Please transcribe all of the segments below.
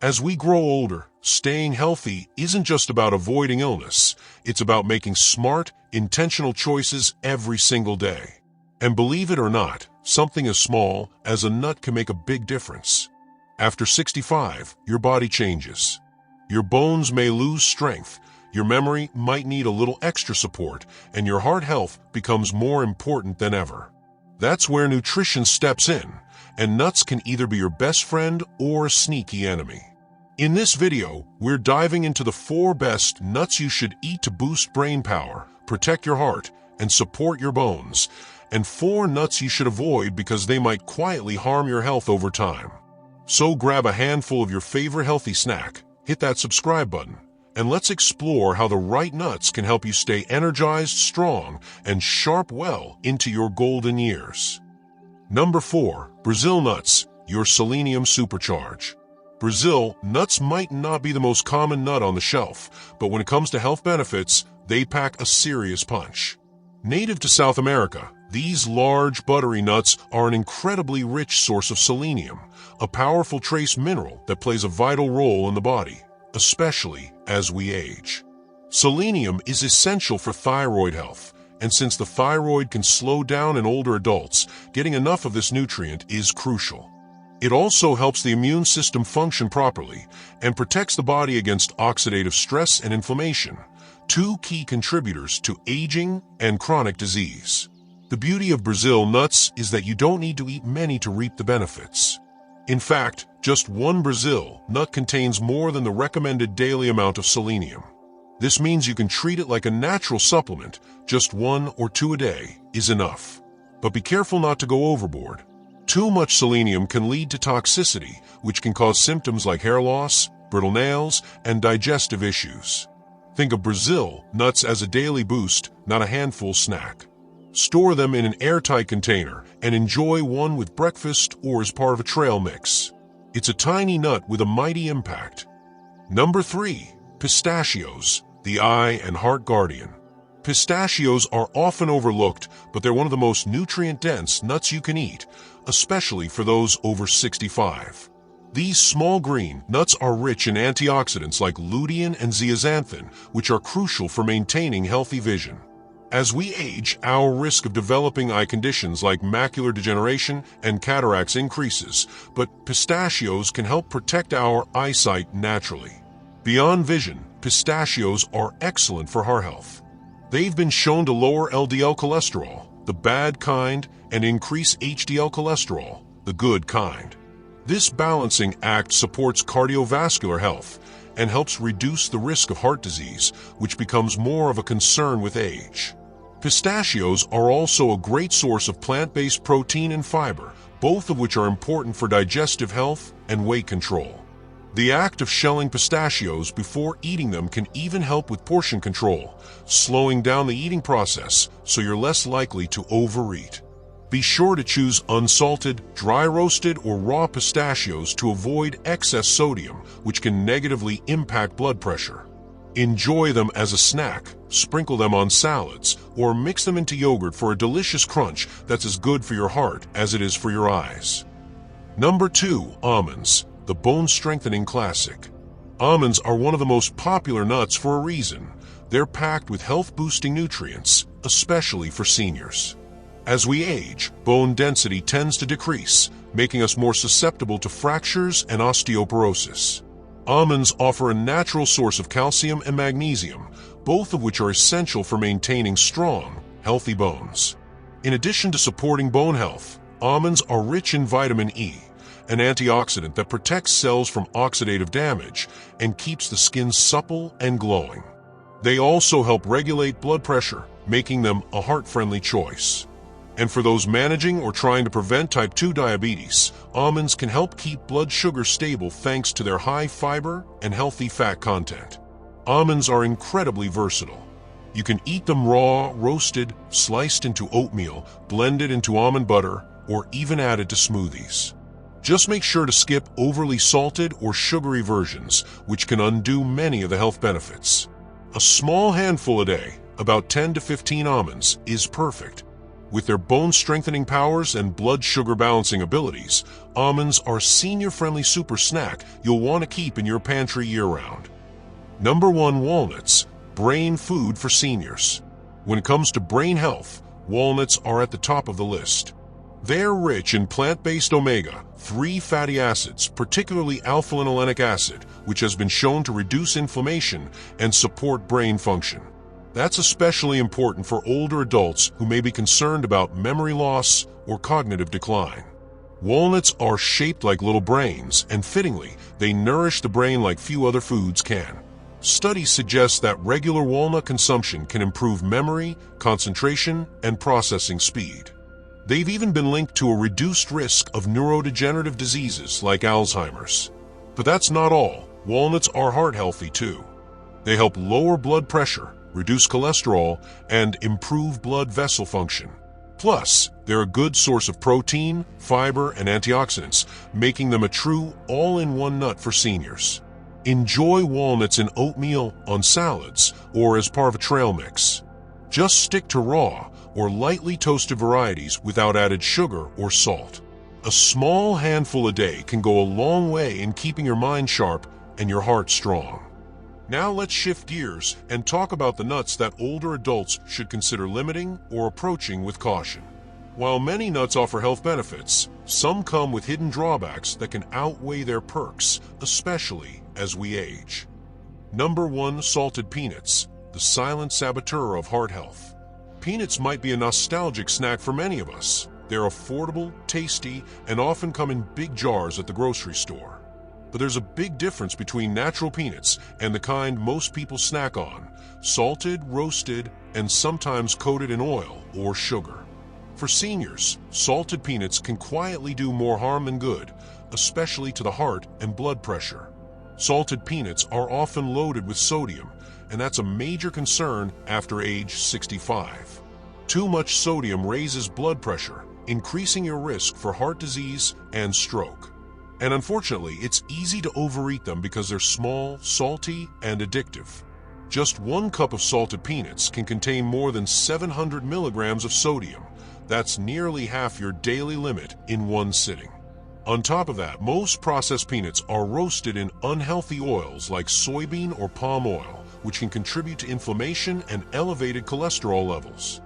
As we grow older, staying healthy isn't just about avoiding illness. It's about making smart, intentional choices every single day. And believe it or not, something as small as a nut can make a big difference. After 65, your body changes. Your bones may lose strength, your memory might need a little extra support, and your heart health becomes more important than ever. That's where nutrition steps in, and nuts can either be your best friend or a sneaky enemy. In this video, we're diving into the 4 best nuts you should eat to boost brain power, protect your heart, and support your bones, and 4 nuts you should avoid because they might quietly harm your health over time. So grab a handful of your favorite healthy snack, hit that subscribe button, and let's explore how the right nuts can help you stay energized, strong, and sharp well into your golden years. Number 4. Brazil nuts, your selenium supercharge. Brazil nuts might not be the most common nut on the shelf, but when it comes to health benefits, they pack a serious punch. Native to South America, these large, buttery nuts are an incredibly rich source of selenium, a powerful trace mineral that plays a vital role in the body, especially as we age. Selenium is essential for thyroid health, and since the thyroid can slow down in older adults, getting enough of this nutrient is crucial. It also helps the immune system function properly and protects the body against oxidative stress and inflammation, 2 key contributors to aging and chronic disease. The beauty of Brazil nuts is that you don't need to eat many to reap the benefits. In fact, just 1 Brazil nut contains more than the recommended daily amount of selenium. This means you can treat it like a natural supplement. Just 1 or 2 a day is enough. But be careful not to go overboard. Too much selenium can lead to toxicity, which can cause symptoms like hair loss, brittle nails, and digestive issues. Think of Brazil nuts as a daily boost, not a handful snack. Store them in an airtight container and enjoy one with breakfast or as part of a trail mix. It's a tiny nut with a mighty impact. Number 3. Pistachios, the eye and heart guardian. Pistachios are often overlooked, but they're one of the most nutrient-dense nuts you can eat, especially for those over 65. These small green nuts are rich in antioxidants like lutein and zeaxanthin, which are crucial for maintaining healthy vision. As we age, our risk of developing eye conditions like macular degeneration and cataracts increases, but pistachios can help protect our eyesight naturally. Beyond vision, pistachios are excellent for heart health. They've been shown to lower LDL cholesterol, the bad kind, and increase HDL cholesterol, the good kind. This balancing act supports cardiovascular health and helps reduce the risk of heart disease, which becomes more of a concern with age. Pistachios are also a great source of plant-based protein and fiber, both of which are important for digestive health and weight control. The act of shelling pistachios before eating them can even help with portion control, slowing down the eating process so you're less likely to overeat. Be sure to choose unsalted, dry-roasted, or raw pistachios to avoid excess sodium, which can negatively impact blood pressure. Enjoy them as a snack, sprinkle them on salads, or mix them into yogurt for a delicious crunch that's as good for your heart as it is for your eyes. Number 2. Almonds, the bone-strengthening classic. Almonds are one of the most popular nuts for a reason. They're packed with health-boosting nutrients, especially for seniors. As we age, bone density tends to decrease, making us more susceptible to fractures and osteoporosis. Almonds offer a natural source of calcium and magnesium, both of which are essential for maintaining strong, healthy bones. In addition to supporting bone health, almonds are rich in vitamin E, an antioxidant that protects cells from oxidative damage and keeps the skin supple and glowing. They also help regulate blood pressure, making them a heart-friendly choice. And for those managing or trying to prevent type 2 diabetes, almonds can help keep blood sugar stable thanks to their high fiber and healthy fat content. Almonds are incredibly versatile. You can eat them raw, roasted, sliced into oatmeal, blended into almond butter, or even added to smoothies. Just make sure to skip overly salted or sugary versions, which can undo many of the health benefits. A small handful a day, about 10 to 15 almonds, is perfect. With their bone-strengthening powers and blood sugar balancing abilities, almonds are a senior-friendly super snack you'll want to keep in your pantry year-round. Number 1. Walnuts, brain food for seniors. When it comes to brain health, walnuts are at the top of the list. They're rich in plant-based omega-3 fatty acids, particularly alpha-linolenic acid, which has been shown to reduce inflammation and support brain function. That's especially important for older adults who may be concerned about memory loss or cognitive decline. Walnuts are shaped like little brains, and fittingly, they nourish the brain like few other foods can. Studies suggest that regular walnut consumption can improve memory, concentration, and processing speed. They've even been linked to a reduced risk of neurodegenerative diseases like Alzheimer's. But that's not all. Walnuts are heart-healthy too. They help lower blood pressure, reduce cholesterol, and improve blood vessel function. Plus, they're a good source of protein, fiber, and antioxidants, making them a true all-in-one nut for seniors. Enjoy walnuts in oatmeal, on salads, or as part of a trail mix. Just stick to raw or lightly toasted varieties without added sugar or salt. A small handful a day can go a long way in keeping your mind sharp and your heart strong. Now let's shift gears and talk about the nuts that older adults should consider limiting or approaching with caution. While many nuts offer health benefits, some come with hidden drawbacks that can outweigh their perks, especially as we age. Number 1. Salted peanuts, the silent saboteur of heart health. Peanuts might be a nostalgic snack for many of us. They're affordable, tasty, and often come in big jars at the grocery store. But there's a big difference between natural peanuts and the kind most people snack on: salted, roasted, and sometimes coated in oil or sugar. For seniors, salted peanuts can quietly do more harm than good, especially to the heart and blood pressure. Salted peanuts are often loaded with sodium, and that's a major concern after age 65. Too much sodium raises blood pressure, increasing your risk for heart disease and stroke. And unfortunately, it's easy to overeat them because they're small, salty, and addictive. Just 1 cup of salted peanuts can contain more than 700 milligrams of sodium. That's nearly half your daily limit in one sitting. On top of that, most processed peanuts are roasted in unhealthy oils like soybean or palm oil, which can contribute to inflammation and elevated cholesterol levels.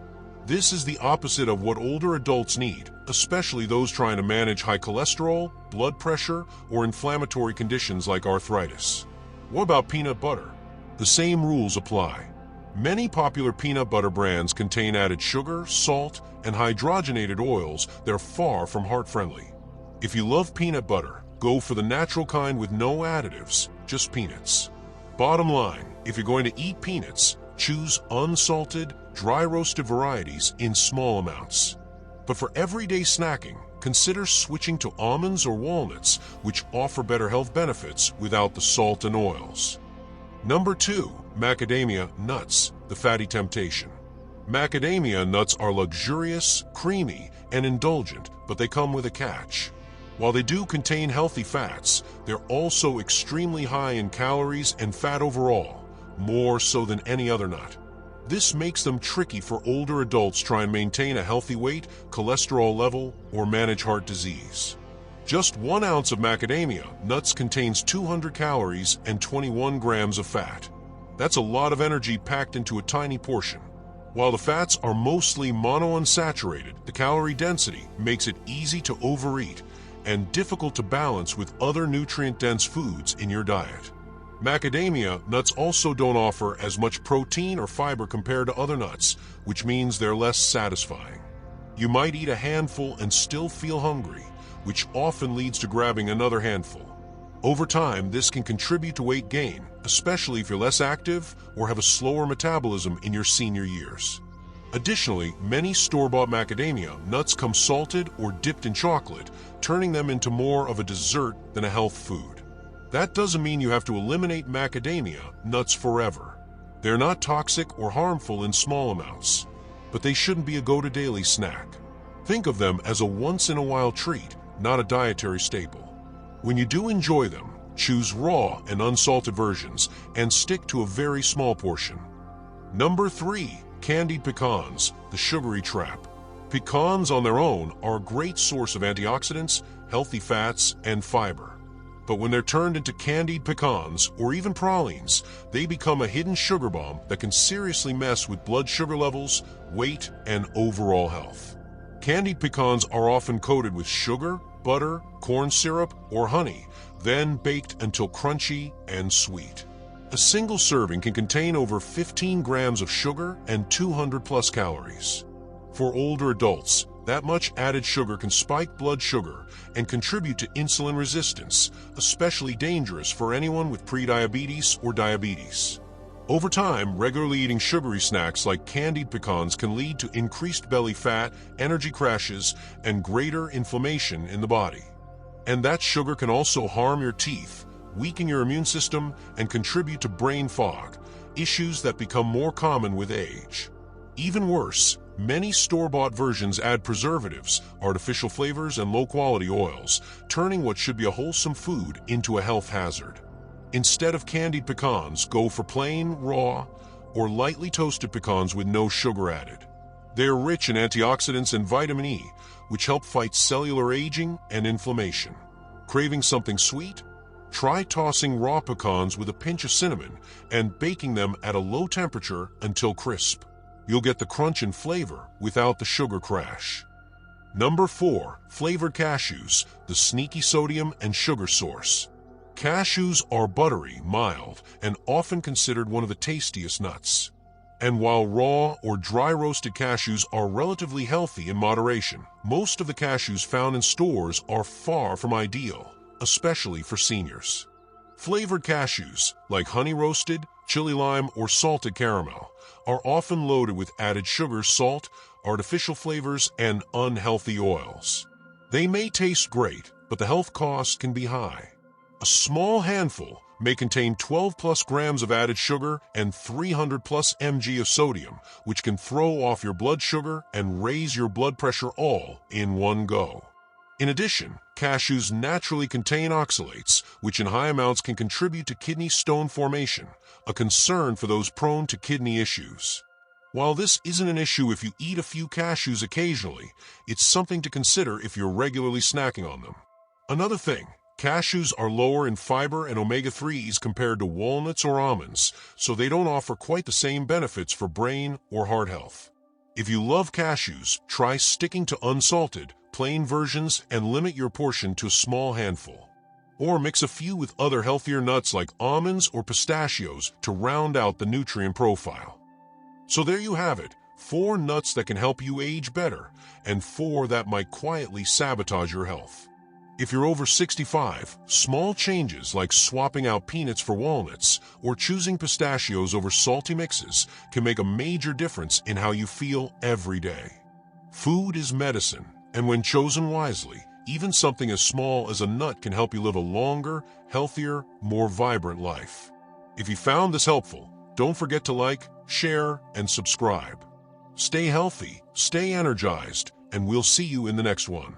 This is the opposite of what older adults need, especially those trying to manage high cholesterol, blood pressure, or inflammatory conditions like arthritis. What about peanut butter? The same rules apply. Many popular peanut butter brands contain added sugar, salt, and hydrogenated oils that are far from heart-friendly. If you love peanut butter, go for the natural kind with no additives, just peanuts. Bottom line, if you're going to eat peanuts, choose unsalted, dry-roasted varieties in small amounts. But for everyday snacking, consider switching to almonds or walnuts, which offer better health benefits without the salt and oils. Number 2. Macadamia nuts, the fatty temptation. Macadamia nuts are luxurious, creamy, and indulgent, but they come with a catch. While they do contain healthy fats, they're also extremely high in calories and fat overall, more so than any other nut. This makes them tricky for older adults trying to maintain a healthy weight, cholesterol level, or manage heart disease. Just 1 ounce of macadamia nuts contains 200 calories and 21 grams of fat. That's a lot of energy packed into a tiny portion. While the fats are mostly monounsaturated, the calorie density makes it easy to overeat and difficult to balance with other nutrient-dense foods in your diet. Macadamia nuts also don't offer as much protein or fiber compared to other nuts, which means they're less satisfying. You might eat a handful and still feel hungry, which often leads to grabbing another handful. Over time, this can contribute to weight gain, especially if you're less active or have a slower metabolism in your senior years. Additionally, many store-bought macadamia nuts come salted or dipped in chocolate, turning them into more of a dessert than a health food. That doesn't mean you have to eliminate macadamia nuts forever. They're not toxic or harmful in small amounts, but they shouldn't be a go-to-daily snack. Think of them as a once-in-a-while treat, not a dietary staple. When you do enjoy them, choose raw and unsalted versions and stick to a very small portion. Number 3. Candied pecans, the sugary trap. Pecans on their own are a great source of antioxidants, healthy fats, and fiber. But when they're turned into candied pecans or even pralines, they become a hidden sugar bomb that can seriously mess with blood sugar levels, weight, and overall health. Candied pecans are often coated with sugar, butter, corn syrup, or honey, then baked until crunchy and sweet. A single serving can contain over 15 grams of sugar and 200 plus calories. For older adults, that much added sugar can spike blood sugar and contribute to insulin resistance, especially dangerous for anyone with prediabetes or diabetes. Over time, regularly eating sugary snacks like candied pecans can lead to increased belly fat, energy crashes, and greater inflammation in the body. And that sugar can also harm your teeth, weaken your immune system, and contribute to brain fog, issues that become more common with age. Even worse, many store-bought versions add preservatives, artificial flavors, and low-quality oils, turning what should be a wholesome food into a health hazard. Instead of candied pecans, go for plain, raw, or lightly toasted pecans with no sugar added. They are rich in antioxidants and vitamin E, which help fight cellular aging and inflammation. Craving something sweet? Try tossing raw pecans with a pinch of cinnamon and baking them at a low temperature until crisp. You'll get the crunch and flavor without the sugar crash. Number 4. Flavored cashews, the sneaky sodium and sugar source. Cashews are buttery, mild, and often considered one of the tastiest nuts. And while raw or dry roasted cashews are relatively healthy in moderation, most of the cashews found in stores are far from ideal, especially for seniors. Flavored cashews, like honey roasted, chili lime, or salted caramel, are often loaded with added sugar, salt, artificial flavors, and unhealthy oils. They may taste great, but the health cost can be high. A small handful may contain 12 plus grams of added sugar and 300 plus mg of sodium, which can throw off your blood sugar and raise your blood pressure all in one go. In addition, cashews naturally contain oxalates, which in high amounts can contribute to kidney stone formation, a concern for those prone to kidney issues. While this isn't an issue if you eat a few cashews occasionally, it's something to consider if you're regularly snacking on them. Another thing, cashews are lower in fiber and omega-3s compared to walnuts or almonds, so they don't offer quite the same benefits for brain or heart health. If you love cashews, try sticking to unsalted, plain versions and limit your portion to a small handful. Or mix a few with other healthier nuts like almonds or pistachios to round out the nutrient profile. So there you have it, 4 nuts that can help you age better, and 4 that might quietly sabotage your health. If you're over 65, small changes like swapping out peanuts for walnuts or choosing pistachios over salty mixes can make a major difference in how you feel every day. Food is medicine, and when chosen wisely, even something as small as a nut can help you live a longer, healthier, more vibrant life. If you found this helpful, don't forget to like, share, and subscribe. Stay healthy, stay energized, and we'll see you in the next one.